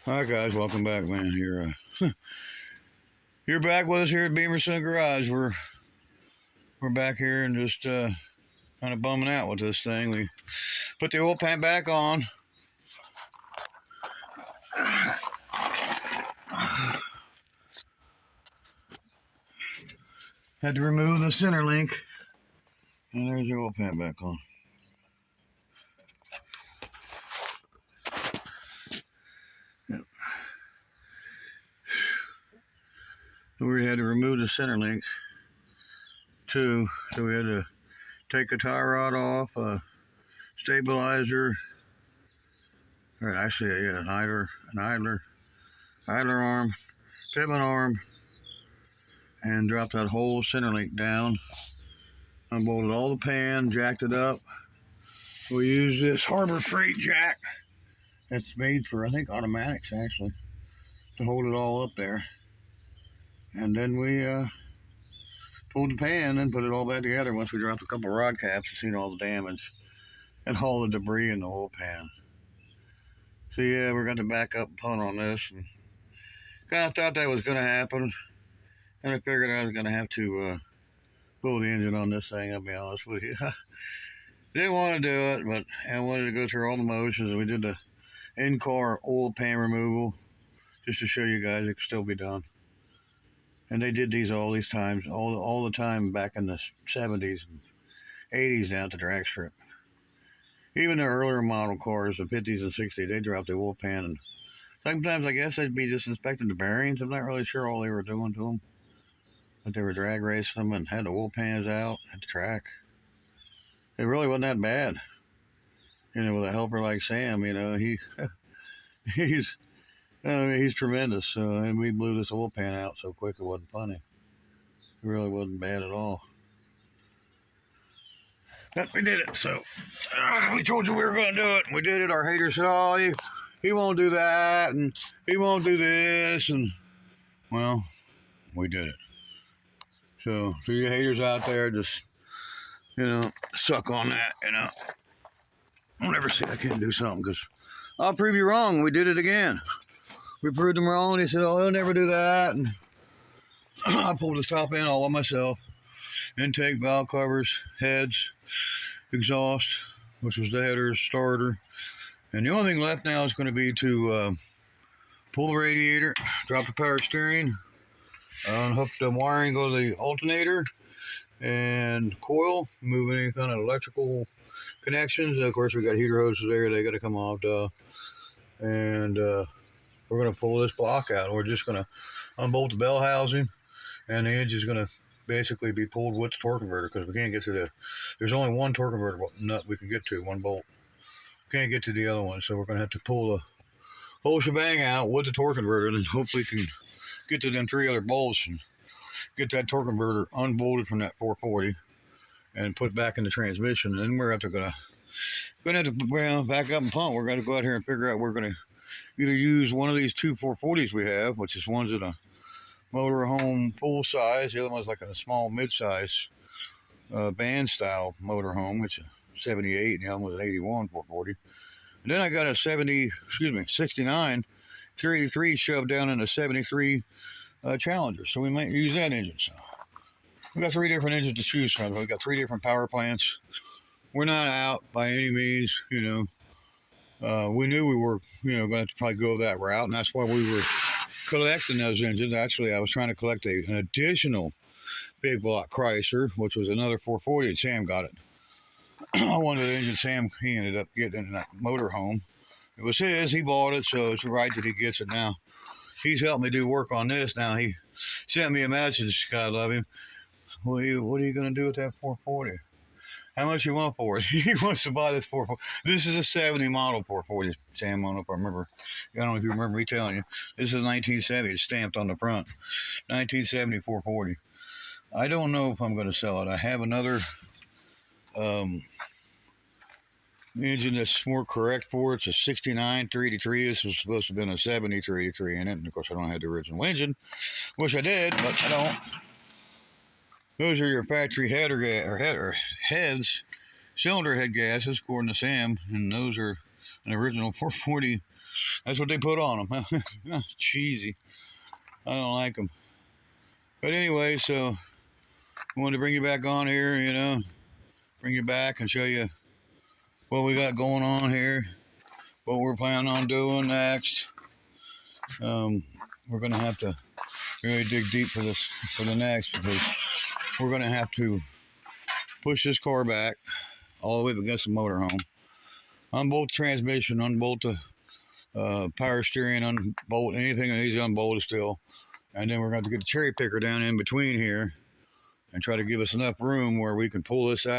Alright guys, welcome back, man. You're back with us here at Beamerson Garage. We're back here and just kind of bumming out with this thing. We put the oil pan back on. Had to remove the center link. And there's the oil pan back on. Yep. We had to remove the center link too, so we had to take a tie rod off, a stabilizer, or actually an idler arm, pivot arm, and drop that whole center link down. Unbolted all the pan, jacked it up. We use this Harbor Freight jack. It's made for, I think, automatics actually, to hold it all up there. And then we pulled the pan and put it all back together once we dropped a couple rod caps and seen all the damage and all the debris in the oil pan. So yeah, we're going to back up and punt on this, and kind of thought that was going to happen, and I figured I was going to have to pull the engine on this thing, I'll be honest with you. Didn't want to do it, but I wanted to go through all the motions, and we did the in-car oil pan removal just to show you guys it could still be done. And they did these all these times, all the time back in the 70s and 80s down at the drag strip. Even the earlier model cars, the 50s and 60s, they dropped the oil pan, and sometimes I guess they'd be just inspecting the bearings. I'm not really sure all they were doing to them, but they were drag racing them and had the oil pans out at the track. It really wasn't that bad. You know, with a helper like Sam, you know, he's tremendous. And we blew this oil pan out so quick it wasn't funny. It really wasn't bad at all. But we did it. So we told you we were going to do it. We did it. Our haters said, "Oh, he won't do that, and he won't do this," and well, we did it. So you haters out there, just suck on that. Don't ever say I can't do something, because I'll prove you wrong. We did it again. We proved them wrong. They said, "Oh, he'll never do that," and I pulled the top end all by myself. Intake, valve covers, heads, exhaust, which was the header, starter, and the only thing left now is going to be to pull the radiator, drop the power steering, unhook the wiring, go to the alternator and coil, move any kind of electrical connections. Of course, we got heater hoses there, they got to come off, and we're going to pull this block out. We're just going to unbolt the bell housing, and the engine is going to basically be pulled with the torque converter, because we can't get to there's only one torque converter nut we can get to, one bolt. Can't get to the other one, so we're going to have to pull the whole shebang out with the torque converter, and hopefully can get to them 3 other bolts and get that torque converter unbolted from that 440 and put back in the transmission. And then we're going to have to back up and pump. We're going to go out here and figure out we're going to either use one of these 2 440s we have, which is one's in a motorhome full size, the other one's like a small mid-size band style motorhome, which is 78, and the other one's an 81 440. And then I got a 69 383 shoved down in a 73 Challenger, so we might use that engine. So we got 3 different engines to choose from. We got 3 different power plants. We're not out by any means, we knew we were, going to have to probably go that route, and that's why we were collecting those engines. Actually, I was trying to collect an additional big block Chrysler, which was another 440, and Sam got it. One of the engines Sam, he ended up getting in that motorhome. It was his, he bought it, so it's right that he gets it now. He's helped me do work on this now. He sent me a message, God love him. What are you going to do with that 440? How much you want for it? He wants to buy this 440. This is a 70 model 440, Sam. I don't know if I remember. I don't know if you remember me telling you. This is 1970. It's stamped on the front. 1970 440. I don't know if I'm going to sell it. I have another engine that's more correct for it. It's a 69 383. This was supposed to have been a 70 383 in it. And of course, I don't have the original engine. Wish I did, but I don't. Those are your factory heads, cylinder head gases, according to Sam, and those are an original 440 That's what they put on them. Cheesy. I don't like them. But anyway, so I wanted to bring you back on here, you know, bring you back and show you what we got going on here, what we're planning on doing next. We're going to have to really dig deep for this, for the next, because we're going to have to push this car back all the way up against the motorhome, unbolt the transmission, unbolt the power steering, unbolt anything that needs unbolted still, and then we're going to have to get the cherry picker down in between here and try to give us enough room where we can pull this out